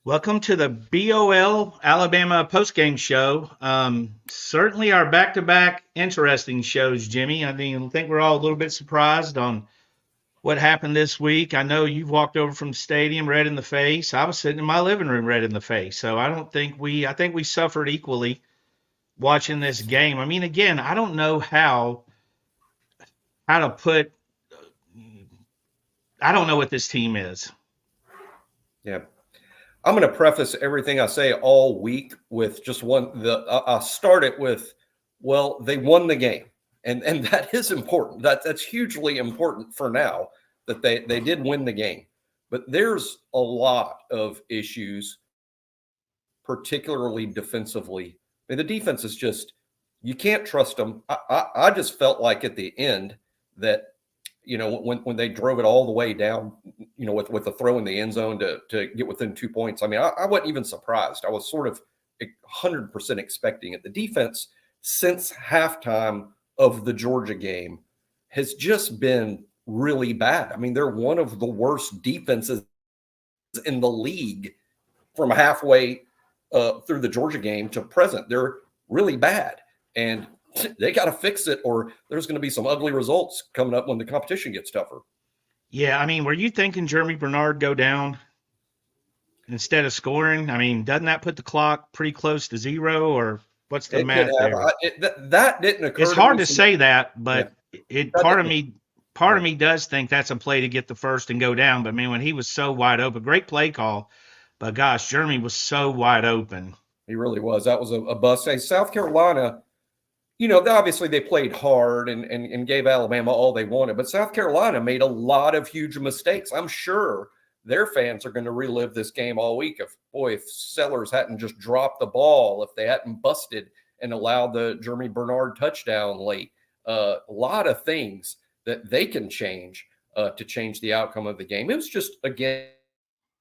Welcome to the BOL Alabama postgame show. Certainly our back-to-back interesting shows, Jimmy. I think we're all a little bit surprised on what happened this week. I know you've walked over from the stadium red in the face. I was sitting in my living room red in the face. So I think we suffered equally watching this game. Again, I don't know how to put, I don't know what this team is. Yeah. I'm going to preface everything I say all week with just I'll start it with, well, they won the game. And that is important. That's hugely important for now that they did win the game. But there's a lot of issues, particularly defensively. The defense is just, you can't trust them. I just felt like at the end that, when they drove it all the way down, with the throw in the end zone to get within 2 points. I wasn't even surprised. I was sort of 100% expecting it. The defense since halftime of the Georgia game has just been really bad. They're one of the worst defenses in the league from halfway through the Georgia game to present. They're really bad. And they got to fix it, or there's going to be some ugly results coming up when the competition gets tougher. Yeah, were you thinking Jeremy Bernard go down instead of scoring? Doesn't that put the clock pretty close to zero, or what's the math there? That didn't occur. It's hard to say that, but yeah. Part of me does think that's a play to get the first and go down. But when he was so wide open, great play call, but gosh, Jeremy was so wide open. He really was. That was a bust. Hey, South Carolina, obviously they played hard and gave Alabama all they wanted, but South Carolina made a lot of huge mistakes. I'm sure their fans are going to relive this game all week. If Sellers hadn't just dropped the ball, if they hadn't busted and allowed the Jeremy Bernard touchdown late, a lot of things that they can change to change the outcome of the game. It was just, again,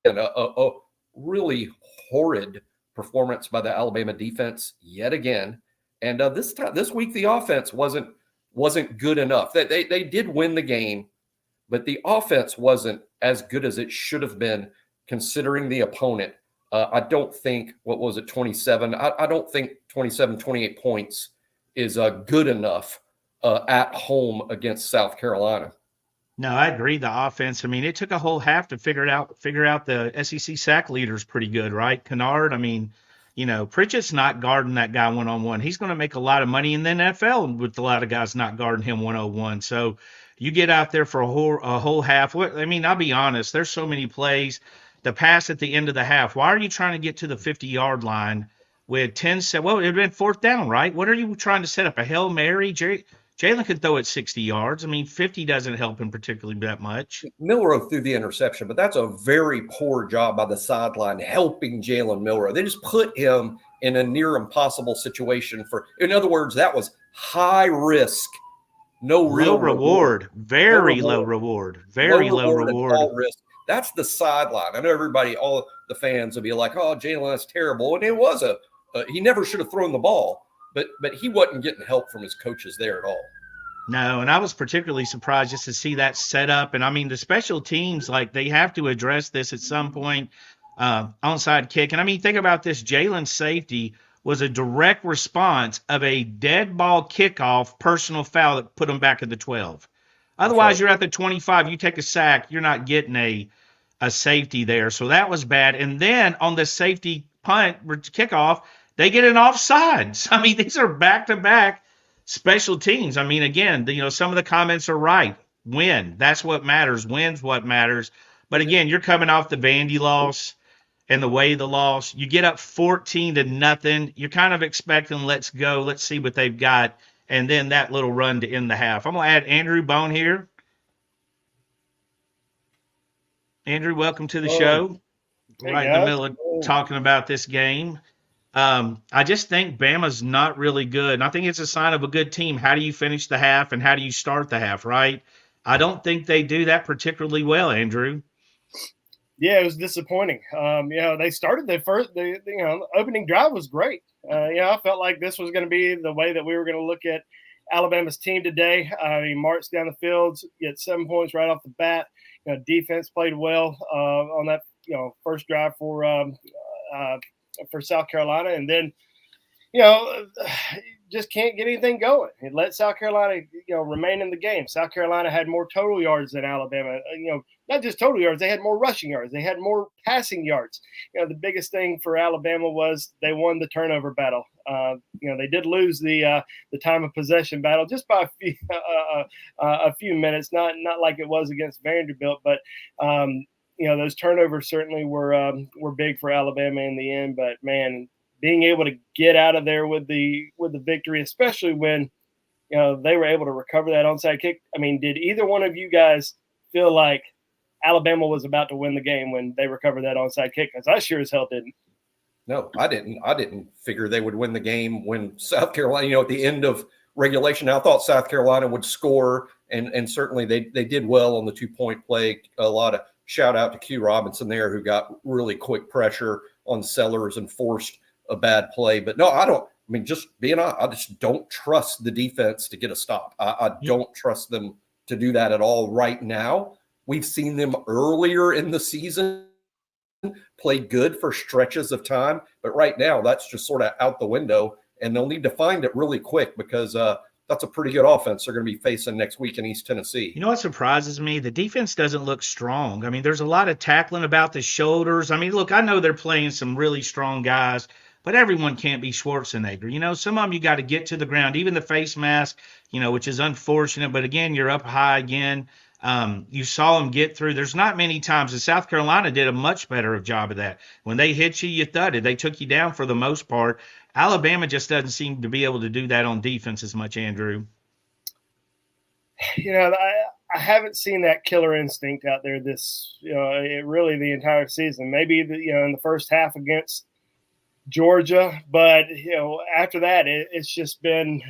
a really horrid performance by the Alabama defense yet again. And this week, the offense wasn't good enough. They did win the game, but the offense wasn't as good as it should have been, considering the opponent. I don't think, 27? I don't think 27, 28 points is good enough at home against South Carolina. No, I agree. The offense, it took a whole half to figure out the SEC sack leaders pretty good, right? Kennard, Pritchett's not guarding that guy one-on-one. He's going to make a lot of money in the NFL with a lot of guys not guarding him one-on-one. So you get out there for a whole half. I'll be honest. There's so many plays. The pass at the end of the half. Why are you trying to get to the 50-yard line with 10 seconds? Well, it would have been fourth down, right? What are you trying to set up? A Hail Mary? Jalen could throw it 60 yards. 50 doesn't help him particularly that much. Milroe threw the interception, but that's a very poor job by the sideline helping Jalen Milroe. They just put him in a near impossible situation in other words, that was high risk, no real reward. Very low reward. Very low reward. All risk. That's the sideline. I know everybody, all the fans will be like, "Oh, Jalen, that's terrible." And it was he never should have thrown the ball. But he wasn't getting help from his coaches there at all. No, and I was particularly surprised just to see that set up. And the special teams, they have to address this at some point, onside kick. And think about this. Jalen's safety was a direct response of a dead ball kickoff personal foul that put him back at the 12. Otherwise, You're at the 25. You take a sack, you're not getting a safety there. So that was bad. And then on the safety punt kickoff, they get an offsides. These are back-to-back special teams. Again, some of the comments are right. Win. That's what matters. Win's what matters. But again, you're coming off the Vandy loss and the way the loss. You get up 14-0. You're kind of expecting, let's go. Let's see what they've got. And then that little run to end the half. I'm going to add Andrew Bone here. Andrew, welcome to the show. Hey, right guys. In the middle of talking about this game. I just think Bama's not really good. And I think it's a sign of a good team. How do you finish the half and how do you start the half, right? I don't think they do that particularly well, Andrew. Yeah, it was disappointing. They started the opening drive was great. I felt like this was going to be the way that we were going to look at Alabama's team today. March down the field, get 7 points right off the bat. defense played well on that first drive for South Carolina, and then just can't get anything going. It let South Carolina remain in the game. South Carolina had more total yards than Alabama. Not just total yards, they had more rushing yards, they had more passing yards. The biggest thing for Alabama was they won the turnover battle. They did lose the time of possession battle just by a few minutes, not like it was against Vanderbilt, but those turnovers certainly were big for Alabama in the end. But man, being able to get out of there with the victory, especially when they were able to recover that onside kick. I mean, did either one of you guys feel like Alabama was about to win the game when they recovered that onside kick? Because I sure as hell didn't. No, I didn't. I didn't figure they would win the game when South Carolina, at the end of regulation, I thought South Carolina would score, and certainly they did well on the 2-point play. A lot of shout out to Q Robinson there, who got really quick pressure on Sellers and forced a bad play. But no, I don't. I mean, just being honest, I just don't trust the defense to get a stop. I don't trust them to do that at all right now. We've seen them earlier in the season play good for stretches of time, but right now that's just sort of out the window, and they'll need to find it really quick because that's a pretty good offense they're going to be facing next week in East Tennessee. You know what surprises me? The defense doesn't look strong. I mean, there's a lot of tackling about the shoulders. I mean, look, I know they're playing some really strong guys, but everyone can't be Schwarzenegger. Some of them you got to get to the ground, even the face mask, which is unfortunate. But again, you're up high again. You saw them get through. There's not many times, and South Carolina did a much better job of that. When they hit you, you thudded. They took you down for the most part. Alabama just doesn't seem to be able to do that on defense as much, Andrew. I haven't seen that killer instinct out there really the entire season. Maybe in the first half against Georgia, but after that it's just been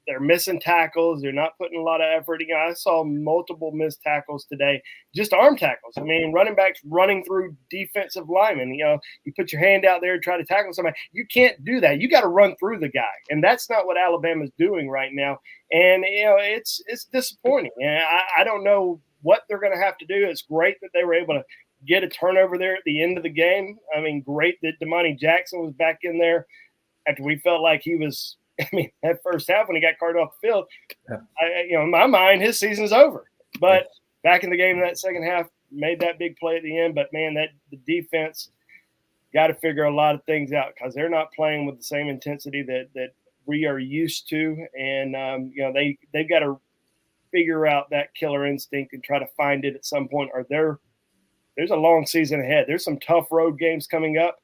they're missing tackles. They're not putting a lot of effort. I saw multiple missed tackles today, just arm tackles. I mean, running backs running through defensive linemen. You put your hand out there and try to tackle somebody. You can't do that. You got to run through the guy, and that's not what Alabama's doing right now. And it's disappointing. And I don't know what they're going to have to do. It's great that they were able to get a turnover there at the end of the game. I mean, great that Damani Jackson was back in there after we felt like he was. I mean, that first half when he got carted off the field, in my mind, his season's over. But back in the game in that second half, made that big play at the end. But, man, the defense got to figure a lot of things out because they're not playing with the same intensity that we are used to. And, they've got to figure out that killer instinct and try to find it at some point. Or there's a long season ahead. There's some tough road games coming up.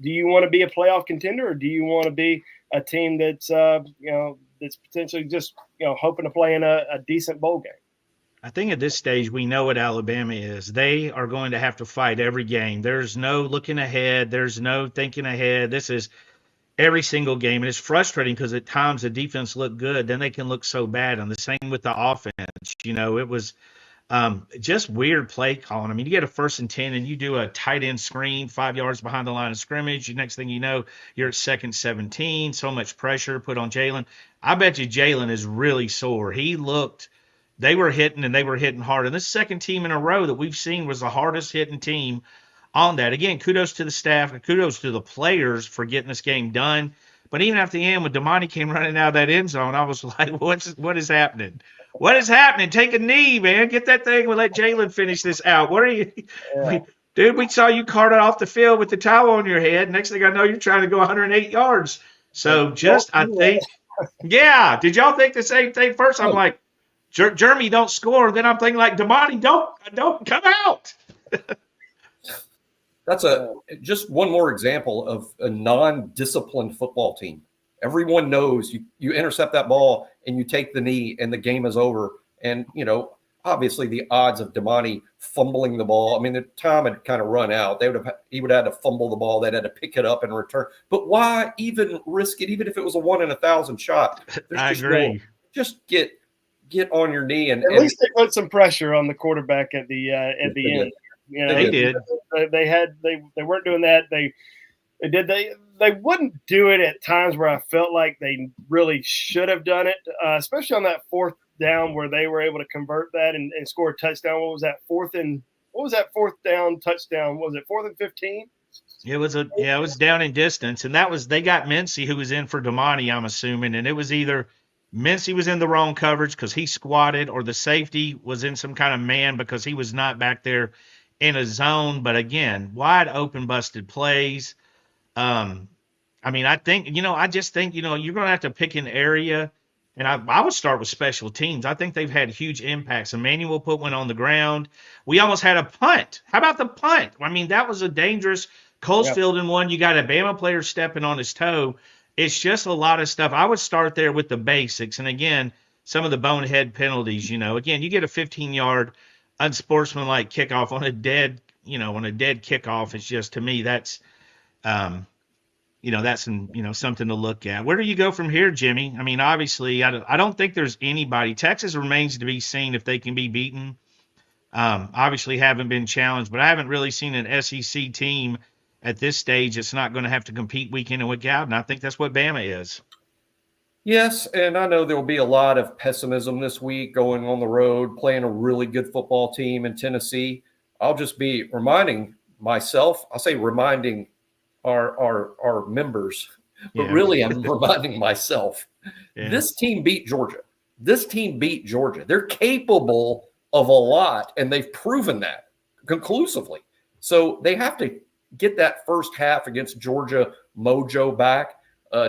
Do you want to be a playoff contender, or do you want to be a team that's that's potentially just hoping to play in a decent bowl game? I think at this stage we know what Alabama is. They are going to have to fight every game. There's no looking ahead. There's no thinking ahead. This is every single game, and it's frustrating because at times the defense looked good, then they can look so bad. And the same with the offense. It was just weird play calling. I mean, you get a 1st and 10 and you do a tight end screen 5 yards behind the line of scrimmage. The next thing you know, you're at 2nd 17. So much pressure put on Jalen. I bet you Jalen is really sore. They were hitting hard. And this second team in a row that we've seen was the hardest hitting team on that. Again, kudos to the staff and kudos to the players for getting this game done. But even at the end, when Damani came running out of that end zone, I was like, what is happening? What is happening? Take a knee, man. Get that thing and let Jalen finish this out. What are you – Dude, we saw you carted off the field with the towel on your head. Next thing I know, you're trying to go 108 yards. So I think – yeah. Did y'all think the same thing? First, I'm like, Jeremy, don't score. Then I'm thinking like, Damani, don't come out. That's just one more example of a non-disciplined football team. Everyone knows you intercept that ball and you take the knee and the game is over. And, obviously the odds of Damani fumbling the ball, I mean, the time had kind of run out. He would have had to fumble the ball. They'd had to pick it up and return. But why even risk it, even if it was a 1 in 1,000 shot? I agree. Just get on your knee. And at least they put some pressure on the quarterback at the end. They did. They weren't doing that. They wouldn't do it at times where I felt like they really should have done it, especially on that fourth down where they were able to convert that and score a touchdown. What was that fourth down touchdown? Was it 4th and 15? It was down in distance, and they got Mincy, who was in for Damani, I'm assuming, and it was either Mincy was in the wrong coverage because he squatted, or the safety was in some kind of man because he was not back there in a zone. But again, wide open busted plays. I mean, I just think, you're going to have to pick an area, and I would start with special teams. I think they've had huge impacts. Emmanuel put one on the ground. We almost had a punt. How about the punt? I mean, that was a dangerous Coalsfield in one. You got a Bama player stepping on his toe. It's just a lot of stuff. I would start there with the basics. And again, some of the bonehead penalties, again, you get a 15-yard unsportsmanlike kickoff on a dead kickoff. It's just, to me, that's, something to look at. Where do you go from here, Jimmy? I mean, obviously, I don't think there's anybody. Texas remains to be seen if they can be beaten. Obviously haven't been challenged, but I haven't really seen an SEC team at this stage that's not going to have to compete week in and week out, and I think that's what Bama is. Yes, and I know there will be a lot of pessimism this week going on the road, playing a really good football team in Tennessee. I'll just be reminding myself, reminding our members, but really I'm reminding myself, This team beat Georgia. They're capable of a lot, and they've proven that conclusively. So they have to get that first half against Georgia mojo back.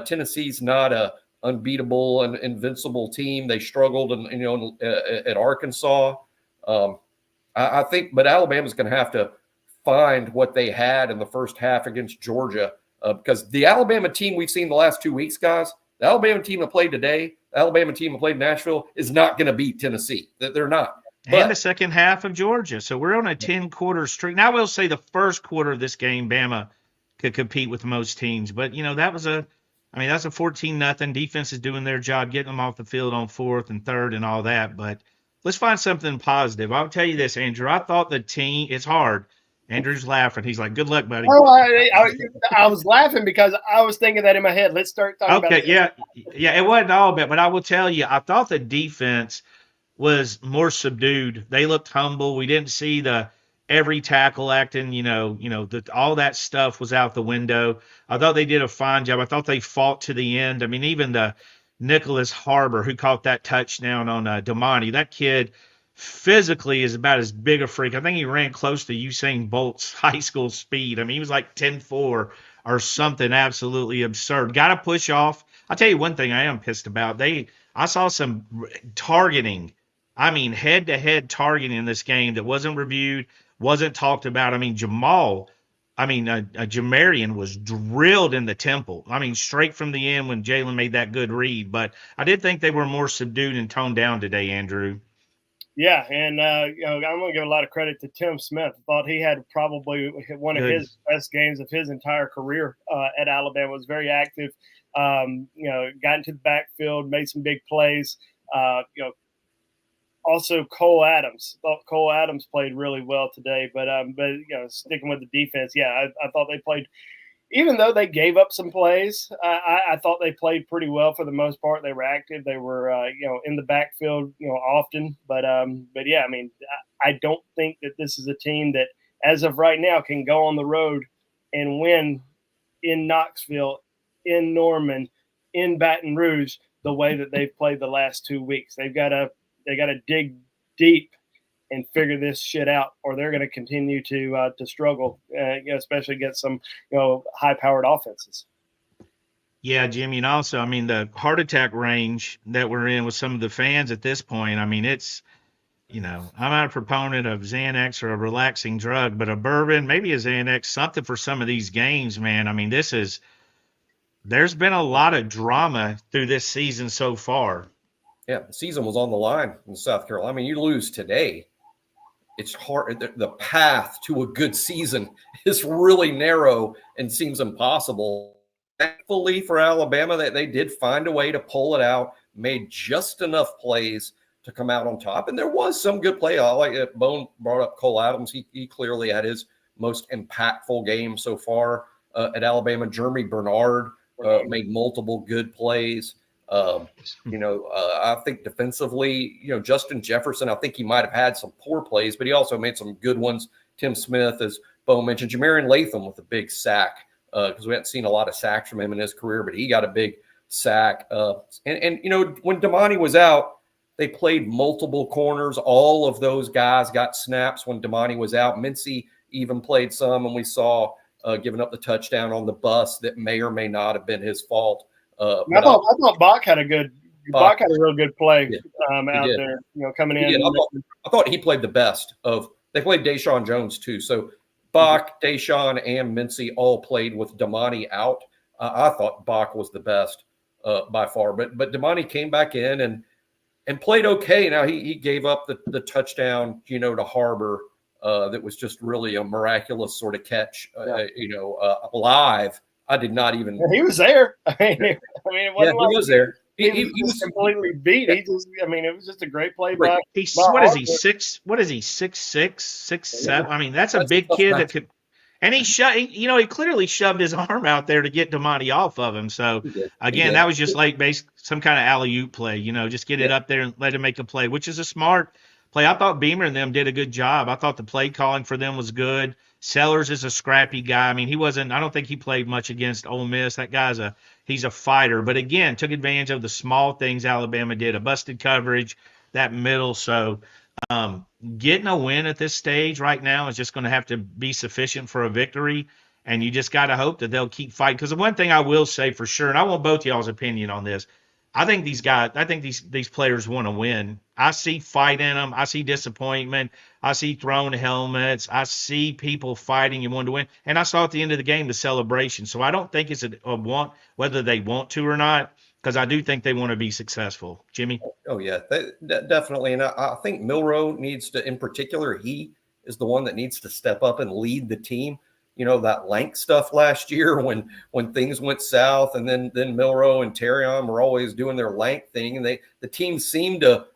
Tennessee's not a unbeatable and invincible team. They struggled at Arkansas. I think, but Alabama's going to have to find what they had in the first half against Georgia, because the Alabama team we've seen the last 2 weeks, guys, the Alabama team that played today, the Alabama team that played in Nashville, is not going to beat Tennessee. They're not. And the second half of Georgia. So we're on a 10-quarter streak. Now, I will say the first quarter of this game, Bama could compete with most teams. But, that's a 14-0. Defense is doing their job, getting them off the field on 4th and 3rd and all that. But let's find something positive. I'll tell you this, Andrew. I thought the team – it's hard. Andrew's laughing. He's like, good luck, buddy. Oh, I was laughing because I was thinking that in my head. Let's start talking about it. Okay, yeah, it wasn't all bad. But I will tell you, I thought the defense – was more subdued. They looked humble. We didn't see the every tackle acting, all that stuff was out the window. I thought they did a fine job. I thought they fought to the end. I mean, even the Nicholas Harbor, who caught that touchdown on Damani, that kid physically is about as big a freak. I think he ran close to Usain Bolt's high school speed. I mean, he was like 10.4 or something absolutely absurd. Got to push off. I'll tell you one thing I am pissed about. I saw some targeting. I mean, head-to-head targeting in this game that wasn't reviewed, wasn't talked about. I mean, Jamarian was drilled in the temple. I mean, straight from the end when Jalen made that good read. But I did think they were more subdued and toned down today, Andrew. Yeah, and I'm going to give a lot of credit to Tim Smith. I thought he had probably one of his best games of his entire career at Alabama. Was very active. Got into the backfield, made some big plays. Also, Cole Adams. Thought Cole Adams played really well today, but sticking with the defense, I thought they played. Even though they gave up some plays, I thought they played pretty well for the most part. They were active. They were in the backfield often, but yeah, I mean, I don't think that this is a team that, as of right now, can go on the road and win in Knoxville, in Norman, in Baton Rouge the way that they've played the last 2 weeks. They got to dig deep and figure this shit out, or they're going to continue to struggle, especially against some high-powered offenses. Yeah, Jimmy, and also, I mean, the heart attack range that we're in with some of the fans at this point, I mean, it's, I'm not a proponent of Xanax or a relaxing drug, but a bourbon, maybe a Xanax, something for some of these games, man. I mean, there's been a lot of drama through this season so far. Yeah, the season was on the line in South Carolina. I mean, you lose today, it's hard. The path to a good season is really narrow and seems impossible. Thankfully for Alabama, that they did find a way to pull it out, made just enough plays to come out on top. And there was some good play. I like it. Bone brought up Cole Adams. He clearly had his most impactful game so far at Alabama. Jeremy Bernard made multiple good plays. I think defensively, Justin Jefferson, I think he might have had some poor plays, but he also made some good ones. Tim Smith, as Bo mentioned, Jamarian Latham with a big sack, because we hadn't seen a lot of sacks from him in his career, but he got a big sack. And when Damani was out, they played multiple corners. All of those guys got snaps when Damani was out. Mincy even played some, and we saw giving up the touchdown on the bus that may or may not have been his fault. I thought Bach had a real good play out did. there, coming in. I thought he played the best of. They played Deshaun Jones too. So Bach, Deshaun, and Mincy all played with Damani out. I thought Bach was the best by far, but Damani came back in and played okay. Now he gave up the touchdown, to Harbor. That was just really a miraculous sort of catch, live. I did not even. He was there. I mean, it wasn't he was there. He was completely beat. He just, it was just a great play by. What is he, 6'6", 6'7"? I mean, that's a big kid that could. And he he clearly shoved his arm out there to get Damani off of him. So again, that was just like some kind of alley-oop play. Just get it up there and let him make a play, which is a smart play. I thought Beamer and them did a good job. I thought the play calling for them was good. Sellers is a scrappy guy. I mean, I don't think he played much against Ole Miss. That guy's he's a fighter. But again, took advantage of the small things Alabama did, a busted coverage, that middle. So getting a win at this stage right now is just going to have to be sufficient for a victory. And you just got to hope that they'll keep fighting. Because the one thing I will say for sure, and I want both y'all's opinion on this, I think these players want to win. I see fight in them. I see disappointment. I see thrown helmets. I see people fighting and wanting to win. And I saw at the end of the game the celebration. So I don't think it's a want, whether they want to or not, because I do think they want to be successful. Jimmy? Oh, yeah, definitely. And I think Milroe needs to, in particular, he is the one that needs to step up and lead the team. That Lank stuff last year when things went south, and then Milroe and Terrion were always doing their Lank thing, and the team seemed to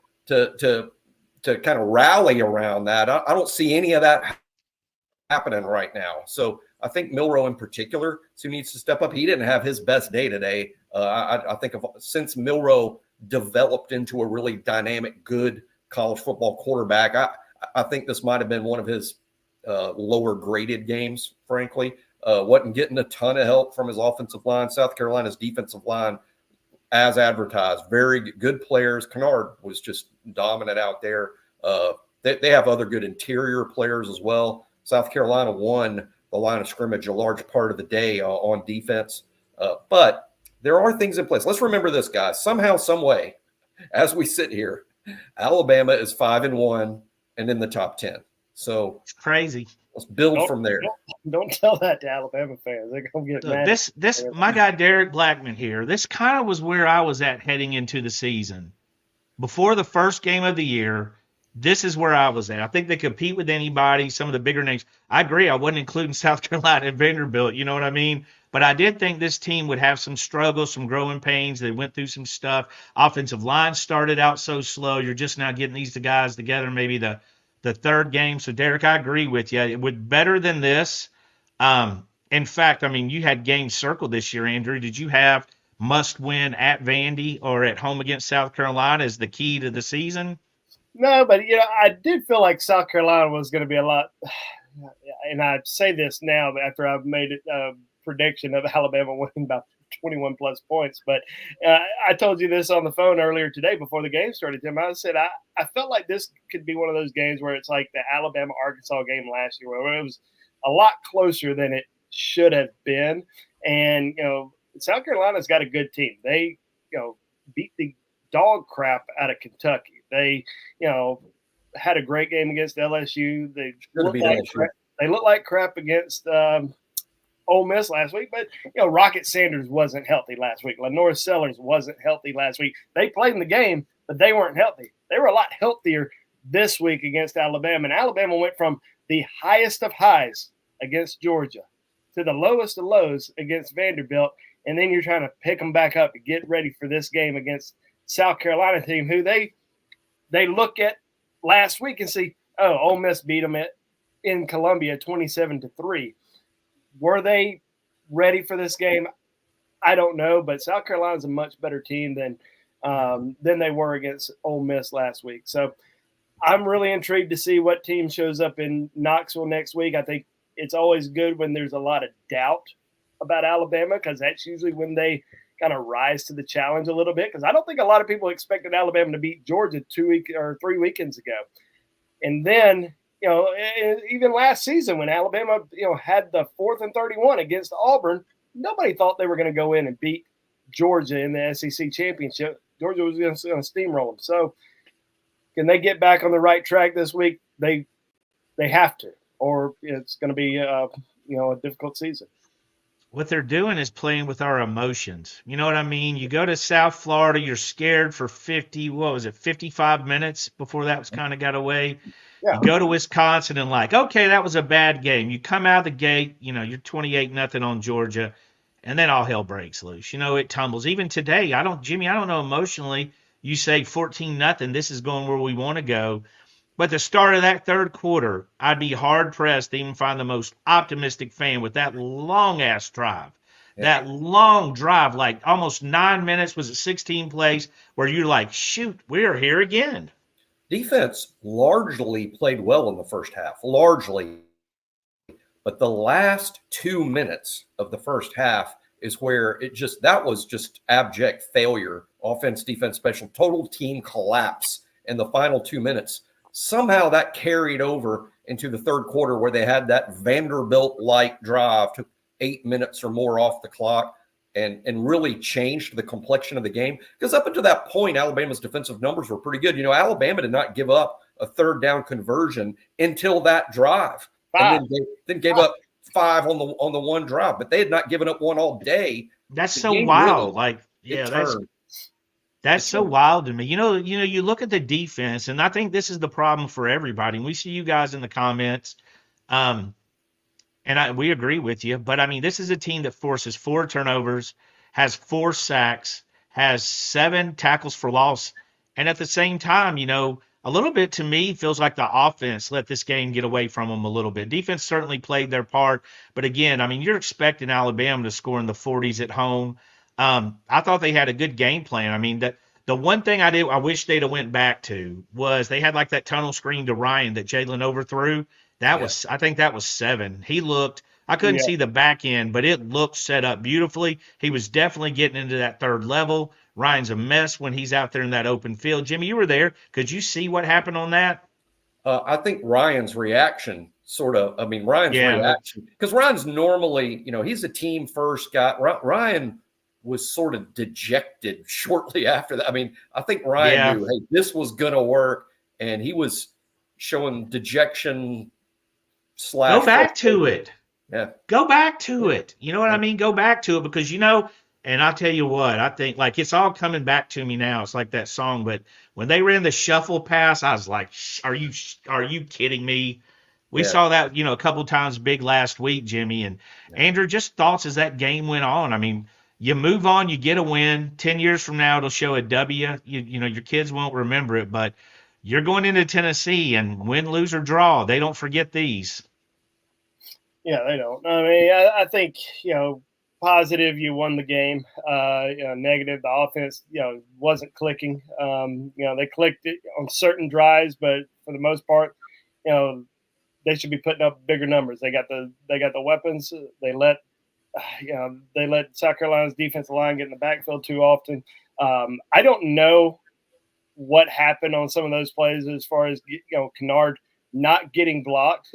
kind of rally around that. I don't see any of that happening right now. So I think Milroe in particular needs to step up. He didn't have his best day today. I think since Milroe developed into a really dynamic, good college football quarterback, I think this might have been one of his lower graded games, frankly. Wasn't getting a ton of help from his offensive line. South Carolina's defensive line, as advertised, very good players. Kennard was just dominant out there. They have other good interior players as well. South Carolina won the line of scrimmage a large part of the day on defense. But there are things in place. Let's remember this, guys. Somehow, some way, as we sit here, Alabama is 5-1 and in the top 10. So it's crazy. Let's build from there. Don't tell that to Alabama fans. They're gonna get mad. This my guy Derek Blackman here. This kind of was where I was at heading into the season. Before the first game of the year, this is where I was at. I think they compete with anybody, some of the bigger names. I agree. I wasn't including South Carolina and Vanderbilt. You know what I mean? But I did think this team would have some struggles, some growing pains. They went through some stuff. Offensive line started out so slow. You're just now getting these guys together, maybe the third game. So, Derek, I agree with you. It would better than this. In fact, I mean, you had games circled this year, Andrew. Did you have must win at Vandy or at home against South Carolina as the key to the season? No, but I did feel like South Carolina was going to be a lot. And I say this now after I've made a prediction of Alabama winning by 21 plus points. But I told you this on the phone earlier today before the game started, Tim. I said I felt like this could be one of those games where it's like the Alabama-Arkansas game last year, where it was a lot closer than it should have been. And, South Carolina's got a good team. They, beat the dog crap out of Kentucky. They, had a great game against LSU. They looked like crap against Ole Miss last week, but Rocket Sanders wasn't healthy last week. Lenore Sellers wasn't healthy last week. They played in the game, but they weren't healthy. They were a lot healthier this week against Alabama, and Alabama went from the highest of highs against Georgia to the lowest of lows against Vanderbilt, and then you're trying to pick them back up to get ready for this game against South Carolina team, who they look at last week and see, oh, Ole Miss beat them in Columbia 27-3. Were they ready for this game? I don't know, but South Carolina's a much better team than they were against Ole Miss last week. So I'm really intrigued to see what team shows up in Knoxville next week. I think it's always good when there's a lot of doubt about Alabama, because that's usually when they kind of rise to the challenge a little bit. Because I don't think a lot of people expected Alabama to beat Georgia 3 weekends ago. And then, even last season when Alabama, had the 4th and 31 against Auburn, nobody thought they were going to go in and beat Georgia in the SEC championship. Georgia was going to steamroll them. So can they get back on the right track this week? They have to, or it's going to be a difficult season. What they're doing is playing with our emotions. You know what I mean? You go to South Florida, you're scared for 55 minutes before that was kind of got away. Yeah. You go to Wisconsin and okay, that was a bad game. You come out of the gate, you're 28-0 on Georgia, and then all hell breaks loose. It tumbles. Even today, Jimmy, I don't know emotionally, you say 14-0, this is going where we want to go. But the start of that third quarter, I'd be hard-pressed to even find the most optimistic fan with that long-ass drive. Yeah. That long drive, almost 9 minutes, was it 16 plays, where you're like, shoot, we're here again. Defense largely played well in the first half, largely. But the last 2 minutes of the first half is where that was just abject failure. Offense, defense, special, total team collapse in the final 2 minutes. Somehow that carried over into the third quarter, where they had that Vanderbilt-like drive, took 8 minutes or more off the clock, and really changed the complexion of the game. Because up until that point, Alabama's defensive numbers were pretty good. Alabama did not give up a third down conversion until that drive. And then gave up 5 on the one drive, but they had not given up one all day. That's so wild. That's so wild to me. You look at the defense, and I think this is the problem for everybody. And we see you guys in the comments, and we agree with you. But, this is a team that forces 4 turnovers, has 4 sacks, has 7 tackles for loss. And at the same time, a little bit to me feels like the offense let this game get away from them a little bit. Defense certainly played their part. But, again, you're expecting Alabama to score in the 40s at home. I thought they had a good game plan. The one thing I wish they'd have went back to was they had that tunnel screen to Ryan that Jalen overthrew. I think that was 7. He looked, I couldn't see the back end, but it looked set up beautifully. He was definitely getting into that third level. Ryan's a mess when he's out there in that open field. Jimmy, you were there. Could you see what happened on that? I think Ryan's reaction reaction, because Ryan's normally, he's a team first guy. Ryan was sort of dejected shortly after that. I think Ryan knew, hey, this was going to work, and he was showing dejection / Go back to it. Yeah. Go back to it. You know what I mean? Go back to it, because, and I'll tell you what, I think it's all coming back to me now. It's like that song, but when they ran the shuffle pass, I was like, are you kidding me? We saw that, a couple times big last week, Jimmy. And Andrew, just thoughts as that game went on. You move on, you get a win. 10 years from now, it'll show a W. Your kids won't remember it, but you're going into Tennessee, and win, lose, or draw, they don't forget these. Yeah, they don't. I think, positive, you won the game. Negative, the offense, wasn't clicking. They clicked it on certain drives, but for the most part, they should be putting up bigger numbers. They got the weapons. They let South Carolina's defensive line get in the backfield too often. I don't know what happened on some of those plays as far as, Kennard not getting blocked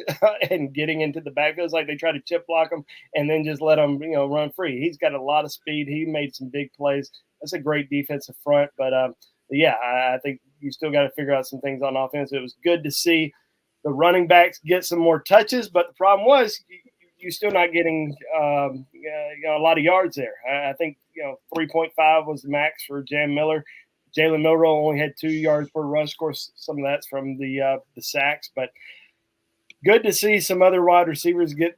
and getting into the backfield. It's like they try to chip block him and then just let him, run free. He's got a lot of speed. He made some big plays. That's a great defensive front. But I think you still got to figure out some things on offense. It was good to see the running backs get some more touches, but the problem was you're still not getting a lot of yards there. I think 3.5 was the max for Jam Miller. Jalen Milroe only had 2 yards per rush. Of course, some of that's from the sacks, but good to see some other wide receivers get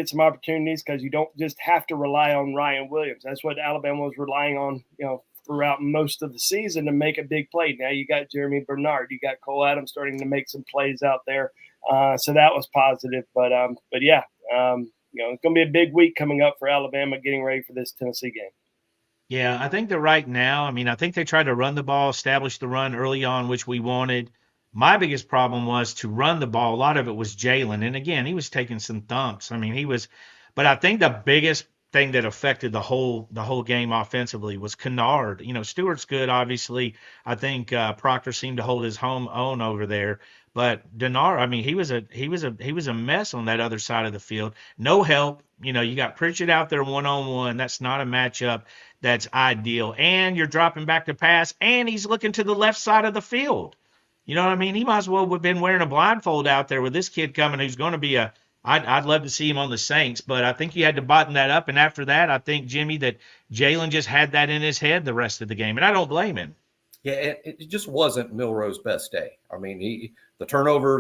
some opportunities, because you don't just have to rely on Ryan Williams. That's what Alabama was relying on, throughout most of the season to make a big play. Now you got Jeremy Bernard, you got Cole Adams starting to make some plays out there, so that was positive. But it's going to be a big week coming up for Alabama getting ready for this Tennessee game. Yeah, I think that right now, I mean, I think they tried to run the ball, establish the run early on, which we wanted. My biggest problem was to run the ball. A lot of it was Jalen. And again, he was taking some thumps. I mean, but I think the biggest thing that affected the whole game offensively was Kennard. Stewart's good, obviously. I think Proctor seemed to hold his own over there. But Denard, I mean, he was a mess on that other side of the field. No help. You got Pritchett out there 1-on-1. That's not a matchup that's ideal. And you're dropping back to pass, and he's looking to the left side of the field. You know what I mean? He might as well have been wearing a blindfold out there with this kid coming who's going to be I'd love to see him on the Saints, but I think you had to button that up. And after that, I think, Jimmy, that Jalen just had that in his head the rest of the game, and I don't blame him. Yeah, it just wasn't Milroe's best day. I mean, that turnover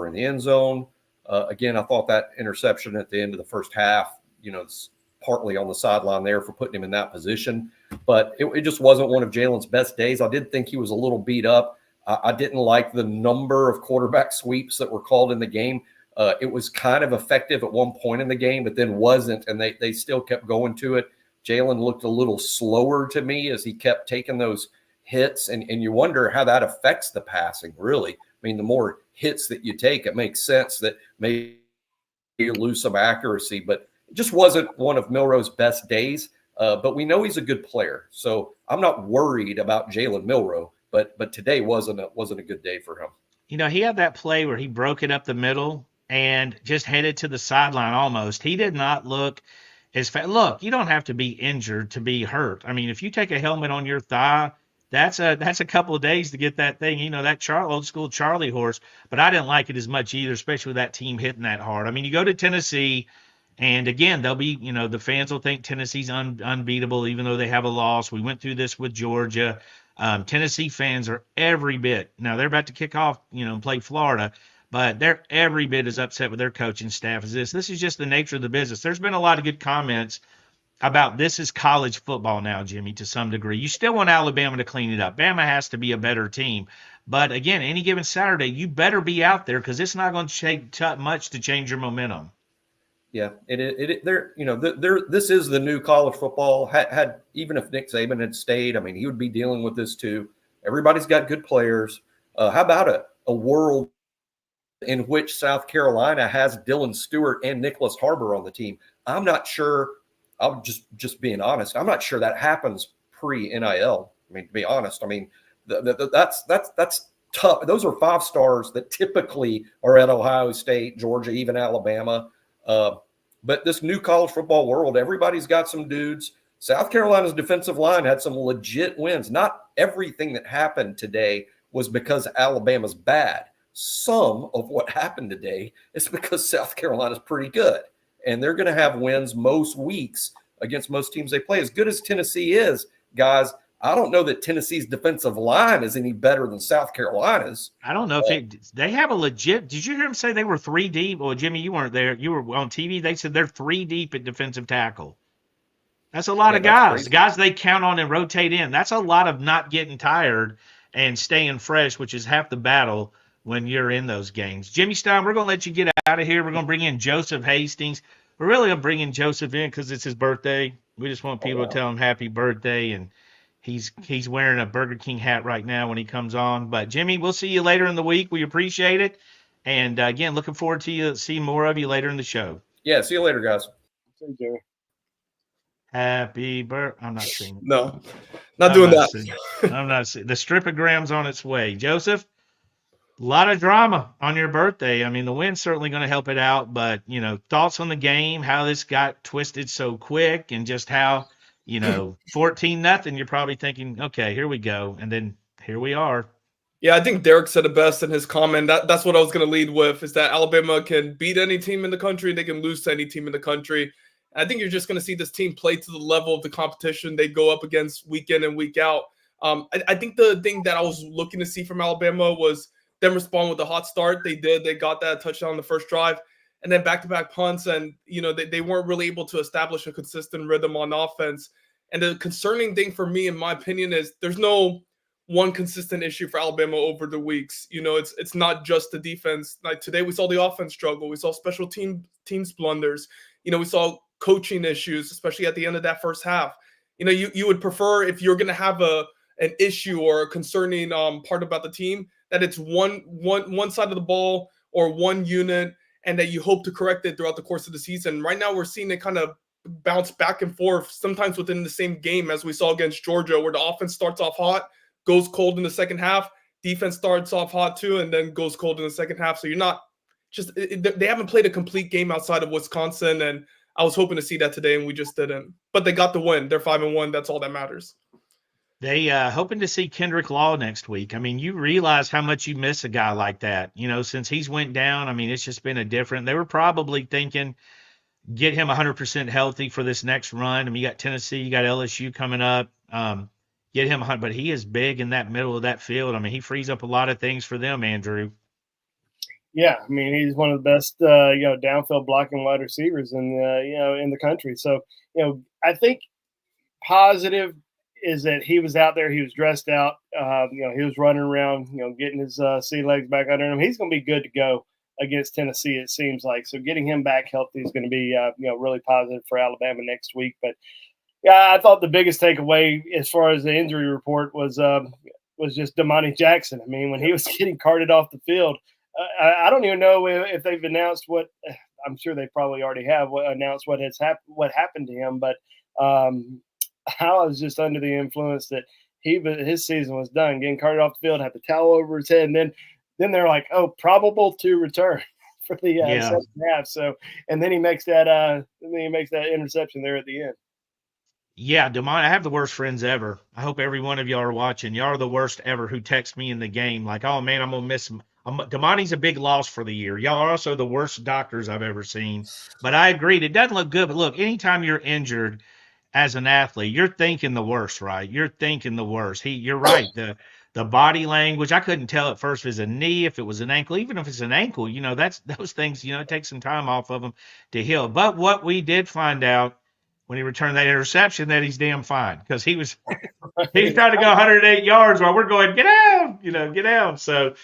in the end zone. Again, I thought that interception at the end of the first half, it's partly on the sideline there for putting him in that position. But it just wasn't one of Jalen's best days. I did think he was a little beat up. I didn't like the number of quarterback sweeps that were called in the game. It was kind of effective at one point in the game, but then wasn't, and they still kept going to it. Jalen looked a little slower to me as he kept taking those hits, and you wonder how that affects the passing, really. I mean, the more hits that you take, it makes sense that maybe you lose some accuracy, but it just wasn't one of Milroe's best days. But we know he's a good player, so I'm not worried about Jalen Milroe, but today wasn't a good day for him. He had that play where he broke it up the middle and just headed to the sideline almost. He did not look as fast. Look, you don't have to be injured to be hurt. I mean, if you take a helmet on your thigh, that's a couple of days to get that thing, that old school Charlie horse. But I didn't like it as much either, especially with that team hitting that hard. I mean, you go to Tennessee, and again, they'll be, the fans will think Tennessee's unbeatable, even though they have a loss. We went through this with Georgia. Tennessee fans are every bit. Now, they're about to kick off, and play Florida, but they're every bit as upset with their coaching staff as this. This is just the nature of the business. There's been a lot of good comments about this is college football now, Jimmy, to some degree. You still want Alabama to clean it up. Bama has to be a better team. But, again, any given Saturday, you better be out there because it's not going to take much to change your momentum. Yeah, this is the new college football. Had even if Nick Saban had stayed, I mean, he would be dealing with this too. Everybody's got good players. How about a world in which South Carolina has Dylan Stewart and Nicholas Harbor on the team? I'm not sure. I'm just being honest. I'm not sure that happens pre-NIL. I mean, to be honest, I mean that's tough. Those are 5 stars that typically are at Ohio State, Georgia, even Alabama. But this new college football world, everybody's got some dudes. South Carolina's defensive line had some legit wins. Not everything that happened today was because Alabama's bad. Some of what happened today is because South Carolina's pretty good. And they're going to have wins most weeks against most teams they play. As good as Tennessee is, guys, I don't know that Tennessee's defensive line is any better than South Carolina's. I don't know if they have a legit – did you hear them say they were 3 deep? Well, Jimmy, you weren't there. You were on TV. They said they're 3 deep at defensive tackle. That's a lot of guys. Guys they count on and rotate in. That's a lot of not getting tired and staying fresh, which is half the battle when you're in those games. Jimmy Stein, we're going to let you get out of here. We're going to bring in Joseph Hastings. We're really going to bring in Joseph in because it's his birthday. We just want people to tell him happy birthday, and he's wearing a Burger King hat right now when he comes on. But, Jimmy, we'll see you later in the week. We appreciate it. And, again, looking forward to seeing more of you later in the show. Yeah, see you later, guys. Thank you. Happy birthday. I'm not singing. No, not doing that. I'm not singing. The stripogram's on its way. Joseph, a lot of drama on your birthday. I mean, the win's certainly going to help it out, but, thoughts on the game, how this got twisted so quick, and just how, 14-0, you're probably thinking, okay, here we go. And then here we are. Yeah, I think Derek said it best in his comment. That's what I was going to lead with, is that Alabama can beat any team in the country. They can lose to any team in the country. I think you're just going to see this team play to the level of the competition they go up against week in and week out. I think the thing that I was looking to see from Alabama was them respond with a hot start. They did. They got that touchdown on the first drive, and then back-to-back punts, and they weren't really able to establish a consistent rhythm on offense. And the concerning thing for me, in my opinion, is there's no one consistent issue for Alabama over the weeks. It's not just the defense. Like today, we saw the offense struggle. We saw special teams blunders. We saw coaching issues, especially at the end of that first half. You would prefer, if you're going to have an issue or a concerning part about the team, that it's one side of the ball or one unit, and that you hope to correct it throughout the course of the season. Right now, we're seeing it kind of bounce back and forth, sometimes within the same game, as we saw against Georgia, where the offense starts off hot, goes cold in the second half. Defense starts off hot too, and then goes cold in the second half. So you're not just – they haven't played a complete game outside of Wisconsin, and I was hoping to see that today, and we just didn't. But they got the win. They're 5-1. That's all that matters. They hoping to see Kendrick Law next week. I mean, you realize how much you miss a guy like that. Since he's went down, I mean, it's just been a different – they were probably thinking – get him 100% healthy for this next run. I mean, you got Tennessee, you got LSU coming up. Get him, but he is big in that middle of that field. I mean, he frees up a lot of things for them, Andrew. Yeah, I mean, he's one of the best, downfield blocking wide receivers in the country. So, I think positive is that he was out there, he was dressed out, he was running around, getting his sea legs back under him. He's going to be good to go against Tennessee, it seems like. So getting him back healthy is going to be, really positive for Alabama next week. But yeah, I thought the biggest takeaway as far as the injury report was just Damani Jackson. I mean, when he was getting carted off the field, I don't even know if they've announced what. I'm sure they probably already have announced what happened to him. But I was just under the influence that his season was done, getting carted off the field, had the towel over his head, and then they're like, oh, probable to return for the second half. So, and then he makes that interception there at the end. Yeah, Damani, I have the worst friends ever. I hope every one of y'all are watching. Y'all are the worst ever who text me in the game like, oh, man, I'm going to miss him. Damani's a big loss for the year. Y'all are also the worst doctors I've ever seen. But I agreed. It doesn't look good. But look, anytime you're injured as an athlete, you're thinking the worst, right? You're thinking the worst. You're right. The body language, I couldn't tell at first if it was a knee, if it was an ankle. Even if it's an ankle, that's those things, it takes some time off of them to heal. But what we did find out when he returned that interception, that he's damn fine, because he's trying to go 108 yards while we're going, get out, get out. So,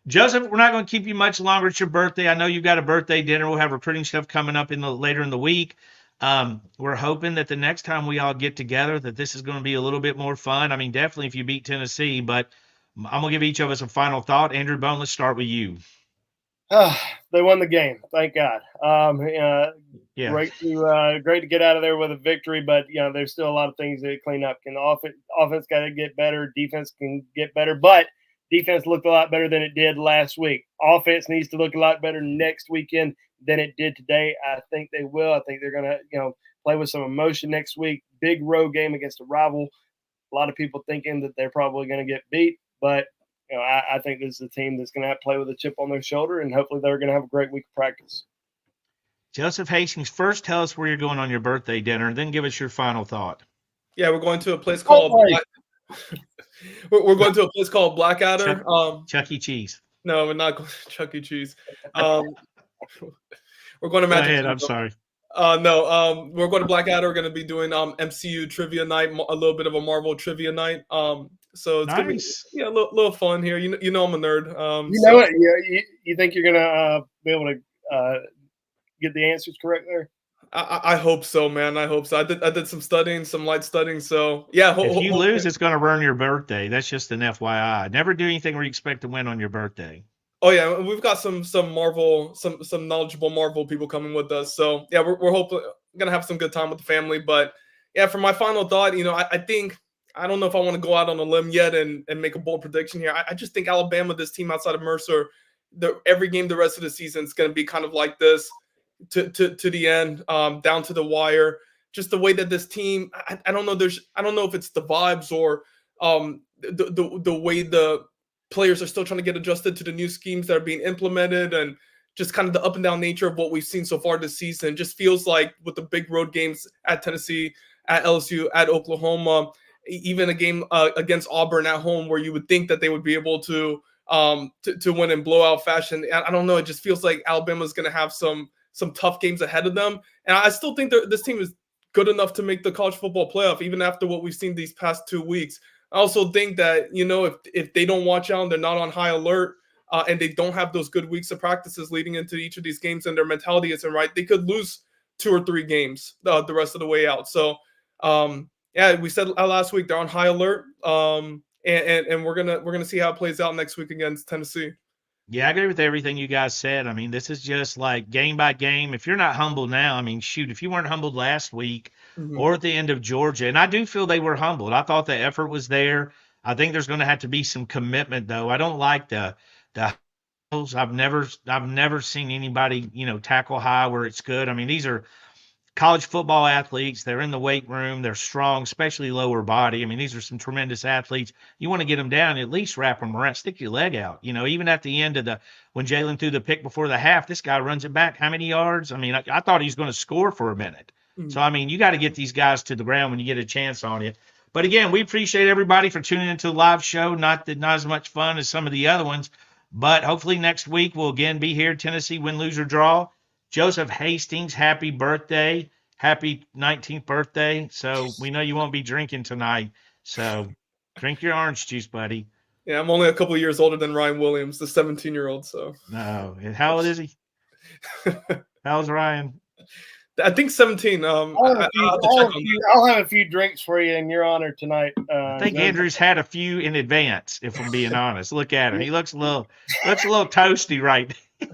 Joseph, we're not going to keep you much longer. It's your birthday. I know you've got a birthday dinner. We'll have recruiting stuff coming up later in the week. We're hoping that the next time we all get together that this is going to be a little bit more fun. I mean, definitely if you beat Tennessee, but I'm going to give each of us a final thought. Andrew Bone, let's start with you. They won the game. Thank God. Yeah. Great to get out of there with a victory, but there's still a lot of things to clean up. And the offense got to get better. Defense can get better, but defense looked a lot better than it did last week. Offense needs to look a lot better next weekend than it did today. I think they will. I think they're going to, play with some emotion next week. Big road game against a rival. A lot of people thinking that they're probably going to get beat, but I think this is a team that's going to have to play with a chip on their shoulder, and hopefully they're going to have a great week of practice. Joseph Hastings, first tell us where you're going on your birthday dinner, and then give us your final thought. Yeah, we're going to a place called we're going to a place called Blackadder. Chuck E. Cheese. No, we're not going to Chuck E. Cheese. We're going to Magic. Go ahead, I'm sorry. We're going to Blackadder. We're going to be doing MCU trivia night, a little bit of a Marvel trivia night. So it's gonna be a little fun here. You know I'm a nerd. Know what? You think you're gonna be able to get the answers correct there? I hope so, man. I hope so. I did some studying, some light studying. So yeah. If you lose, it's gonna ruin your birthday. That's just an FYI. Never do anything where you expect to win on your birthday. Oh yeah, we've got some Marvel, some knowledgeable Marvel people coming with us. So yeah, we're hopefully gonna have some good time with the family. But yeah, for my final thought, I think. I don't know if I want to go out on a limb yet and make a bold prediction here. I just think Alabama, this team outside of Mercer, every game the rest of the season is going to be kind of like this to the end, down to the wire. Just the way that this team, I don't know. I don't know if it's the vibes or the way the players are still trying to get adjusted to the new schemes that are being implemented, and just kind of the up and down nature of what we've seen so far this season. Just feels like with the big road games at Tennessee, at LSU, at Oklahoma. Even a game against Auburn at home, where you would think that they would be able to win in blowout fashion. I don't know. It just feels like Alabama's going to have some tough games ahead of them, and I still think that this team is good enough to make the college football playoff, even after what we've seen these past 2 weeks. I also think that if they don't watch out and they're not on high alert, and they don't have those good weeks of practices leading into each of these games, and their mentality isn't right, they could lose 2 or 3 games the rest of the way out. So, yeah, we said last week they're on high alert, and we're gonna see how it plays out next week against Tennessee. Yeah, I agree with everything you guys said. I mean, this is just like game by game. If you're not humbled now, I mean, shoot, if you weren't humbled last week or at the end of Georgia, and I do feel they were humbled. I thought the effort was there. I think there's going to have to be some commitment, though. I don't like the I've never seen anybody, tackle high where it's good. I mean, these are college football athletes. They're in the weight room. They're strong, especially lower body. I mean, these are some tremendous athletes. You want to get them down, at least wrap them around, stick your leg out. Even at the end of when Jalen threw the pick before the half, this guy runs it back. How many yards? I mean, I thought he was going to score for a minute. So, I mean, you got to get these guys to the ground when you get a chance on it. But again, we appreciate everybody for tuning into the live show. Not as much fun as some of the other ones, but hopefully next week we'll again be here. Tennessee win, lose, or draw. Joseph Hastings, happy birthday. Happy 19th birthday. So we know you won't be drinking tonight. So drink your orange juice, buddy. Yeah, I'm only a couple of years older than Ryan Williams, the 17-year-old. So no, and how old is he? How's Ryan? I think 17. I'll have a few drinks for you in your honor tonight. I think Andrew's had a few in advance, if I'm being honest. Look at him; he looks a little toasty right now.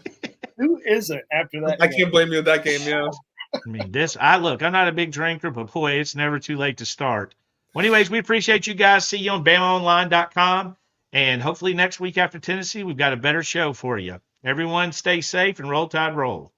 Who isn't after that? I can't blame you with that game. Yeah. I mean, I'm not a big drinker, but boy, it's never too late to start. Well, anyways, we appreciate you guys. See you on BamaOnLine.com, and hopefully next week after Tennessee, we've got a better show for you. Everyone, stay safe and roll Tide roll.